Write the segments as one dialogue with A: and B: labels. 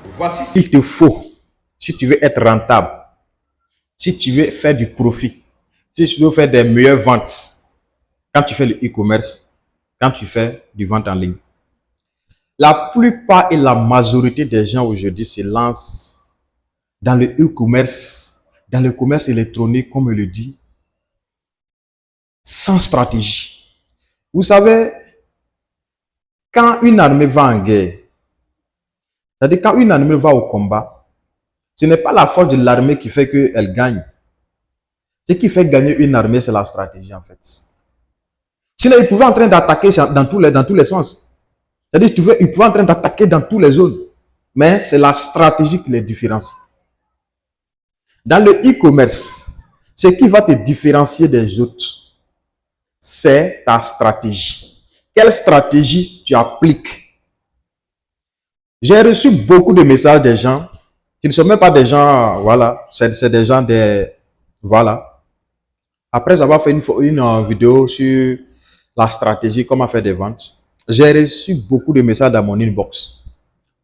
A: Voici ce qu'il te faut si tu veux être rentable, si tu veux faire du profit, si tu veux faire des meilleures ventes quand tu fais le e-commerce, quand tu fais du vente en ligne. La plupart et la majorité des gens aujourd'hui se lancent dans le e-commerce, dans le commerce électronique, comme on le dit, sans stratégie. Vous savez, quand une armée va en guerre, c'est-à-dire quand une armée va au combat, ce n'est pas la force de l'armée qui fait qu'elle gagne. Ce qui fait gagner une armée, c'est la stratégie en fait. Sinon, ils pouvaient en train d'attaquer dans tous les sens. C'est-à-dire qu'ils pouvaient en train d'attaquer dans toutes les zones. Mais c'est la stratégie qui les différencie. Dans le e-commerce, ce qui va te différencier des autres, c'est ta stratégie. Quelle stratégie tu appliques? J'ai reçu beaucoup de messages des gens qui ne sont même pas des gens, voilà, c'est des gens voilà. Après avoir fait une vidéo sur la stratégie, comment faire des ventes, j'ai reçu beaucoup de messages dans mon inbox.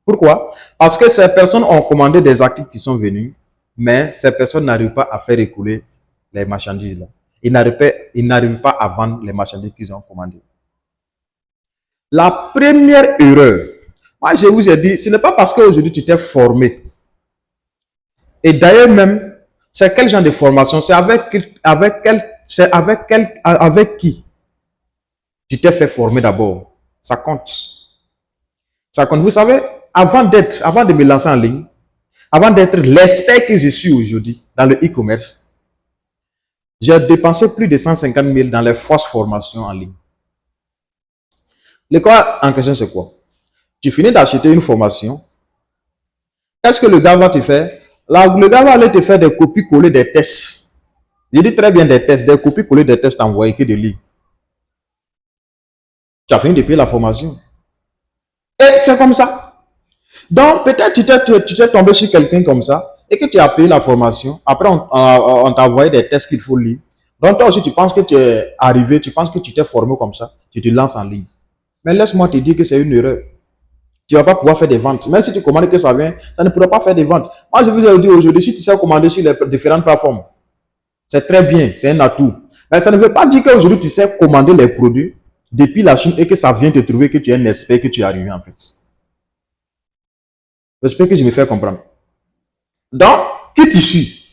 A: Pourquoi? Parce que ces personnes ont commandé des articles qui sont venus, mais ces personnes n'arrivent pas à faire écouler les marchandises là. Ils n'arrivent pas à vendre les marchandises qu'ils ont commandées. La première erreur, moi je vous ai dit, ce n'est pas parce qu'aujourd'hui tu t'es formé. Et d'ailleurs même, c'est quel genre de formation? C'est avec qui tu t'es fait former d'abord. Ça compte. Ça compte. Vous savez, avant de me lancer en ligne, avant d'être l'expert que je suis aujourd'hui dans le e-commerce, j'ai dépensé plus de 150 000 dans les fausses formations en ligne. L'école en question, c'est quoi? Tu finis d'acheter une formation. Qu'est-ce que le gars va te faire? Là, le gars va aller te faire des copies-coller des tests. Je dis très bien des tests, des copies-coller des tests envoyés que de lire. Tu as fini de payer la formation. Et c'est comme ça. Donc, peut-être tu t'es tombé sur quelqu'un comme ça et que tu as payé la formation. Après, on t'a envoyé des tests qu'il faut lire. Donc, toi aussi, tu penses que tu es arrivé, tu penses que tu t'es formé comme ça, tu te lances en ligne. Mais laisse-moi te dire que c'est une erreur. Tu ne vas pas pouvoir faire des ventes. Même si tu commandes que ça vient, ça ne pourra pas faire des ventes. Moi, je vous ai dit aujourd'hui, si tu sais commander sur les différentes plateformes, c'est très bien, c'est un atout. Mais ça ne veut pas dire qu'aujourd'hui, tu sais commander les produits depuis la Chine et que ça vient te trouver que tu es un expert, que tu es arrivé en fait. J'espère que je me fais comprendre. Donc, qui tu suis?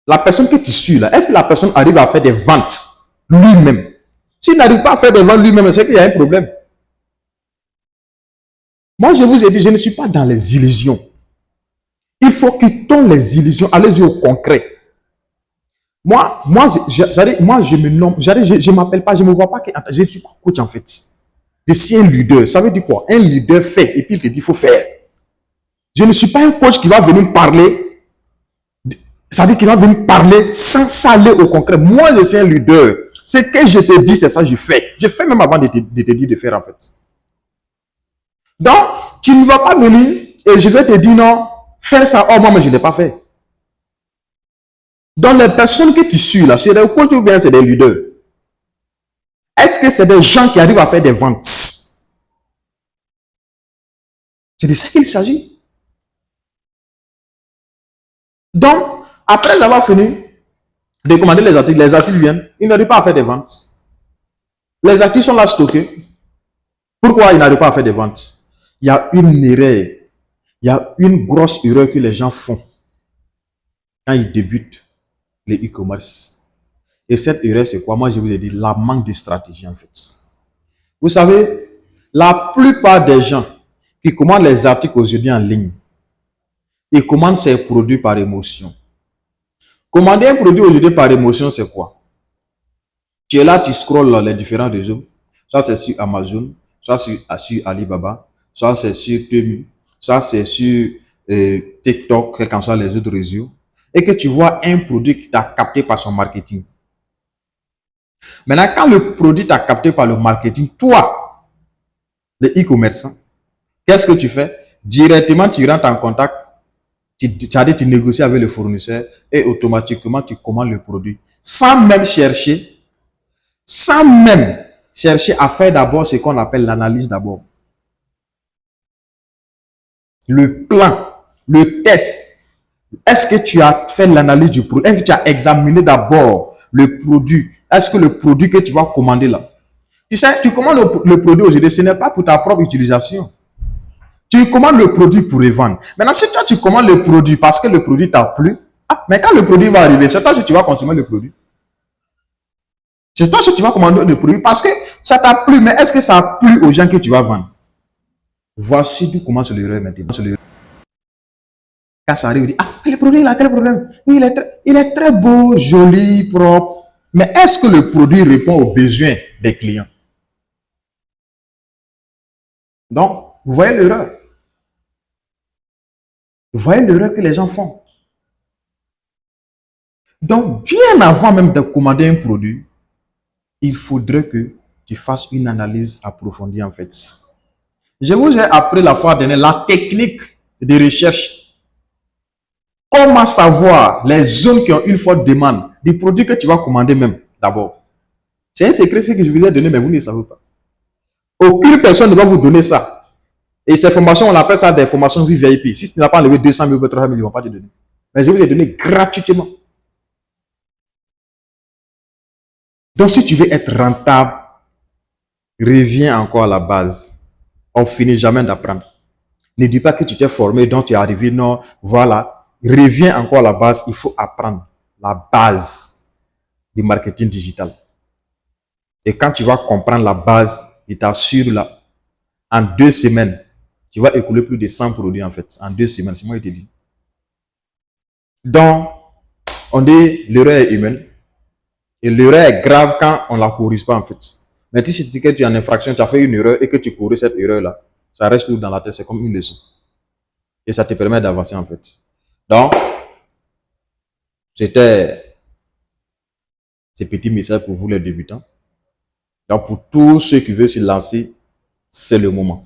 A: La personne que tu suis là, est-ce que la personne arrive à faire des ventes lui-même? S'il n'arrive pas à faire des ventes lui-même, c'est qu'il y a un problème. Moi, je vous ai dit, je ne suis pas dans les illusions. Il faut quittons les illusions. Allez-y au concret. Moi, je me nomme, je m'appelle pas, je me vois pas que je ne suis pas coach en fait. Je suis un leader. Ça veut dire quoi? Un leader fait et puis il te dit il faut faire. Je ne suis pas un coach qui va venir parler. Ça veut dire qu'il va venir parler sans aller au concret. Moi, je suis un leader. Ce que je te dis, c'est ça, je fais. Je fais même avant de te dire de faire en fait. Donc, tu ne vas pas venir et je vais te dire non, faire ça. Oh, moi, mais je ne l'ai pas fait. Donc, les personnes que tu suis là, c'est des coachs ou bien c'est des leaders? Est-ce que c'est des gens qui arrivent à faire des ventes? C'est de ça qu'il s'agit. Donc, après avoir fini de commander les articles viennent, ils n'arrivent pas à faire des ventes. Les articles sont là stockés. Pourquoi ils n'arrivent pas à faire des ventes? Il y a une erreur. Il y a une grosse erreur que les gens font quand ils débutent le e-commerce. Et cette erreur, c'est quoi? Moi, je vous ai dit, la manque de stratégie, en fait. Vous savez, la plupart des gens qui commandent les articles aujourd'hui en ligne, ils commandent ces produits par émotion. Commander un produit aujourd'hui par émotion, c'est quoi? Tu es là, tu scrolles les différents réseaux. Soit c'est sur Amazon, soit sur Alibaba, soit c'est sur Temu, soit c'est sur TikTok, quels qu'en soient les autres réseaux. Et que tu vois un produit qui t'a capté par son marketing. Maintenant, quand le produit t'a capté par le marketing, toi, le e-commerçant, qu'est-ce que tu fais? Directement, tu rentres en contact, tu négocies avec le fournisseur et automatiquement, tu commandes le produit. Sans même chercher à faire d'abord ce qu'on appelle l'analyse d'abord. le plan, le test. Est-ce que tu as fait l'analyse du produit? Est-ce que tu as examiné d'abord le produit? Est-ce que le produit que tu vas commander là? Tu sais, tu commandes le produit aujourd'hui, ce n'est pas pour ta propre utilisation. Tu commandes le produit pour le vendre. Maintenant, si toi tu commandes le produit parce que le produit t'a plu, mais quand le produit va arriver, c'est toi que tu vas consommer le produit. C'est toi que tu vas commander le produit parce que ça t'a plu, mais est-ce que ça a plu aux gens que tu vas vendre? Voici d'où commence l'erreur maintenant. Quand ça arrive, on dit, le produit là, quel problème? Oui, il est très beau, joli, propre. Mais est-ce que le produit répond aux besoins des clients? Donc, vous voyez l'erreur. Vous voyez l'erreur que les gens font. Donc, bien avant même de commander un produit, il faudrait que tu fasses une analyse approfondie en fait. Je vous ai appris la fois dernière la technique de recherche. Comment savoir les zones qui ont une forte demande du produit que tu vas commander même d'abord. C'est un secret que je vous ai donné, mais vous ne savez pas. Aucune personne ne va vous donner ça. Et ces formations, on appelle ça des formations VIP. Si tu n'as pas enlevé 200 000 ou 300 000, ils ne vont pas te donner. Mais je vous ai donné gratuitement. Donc, si tu veux être rentable, reviens encore à la base. On finit jamais d'apprendre. Ne dis pas que tu t'es formé, donc tu es arrivé. Non, voilà. Reviens encore à la base. Il faut apprendre la base du marketing digital. Et quand tu vas comprendre la base, je t'assure là, en 2 semaines, tu vas écouler plus de 100 produits en fait. En 2 semaines, c'est moi qui te dis. Donc, on dit l'erreur est humaine. Et l'erreur est grave quand on ne la corrige pas en fait. Mais si tu dis que tu es en infraction, tu as fait une erreur et que tu corriges cette erreur-là, ça reste tout dans la tête, c'est comme une leçon. Et ça te permet d'avancer en fait. Donc, c'était ces petits messages pour vous les débutants. Donc, pour tous ceux qui veulent se lancer, c'est le moment.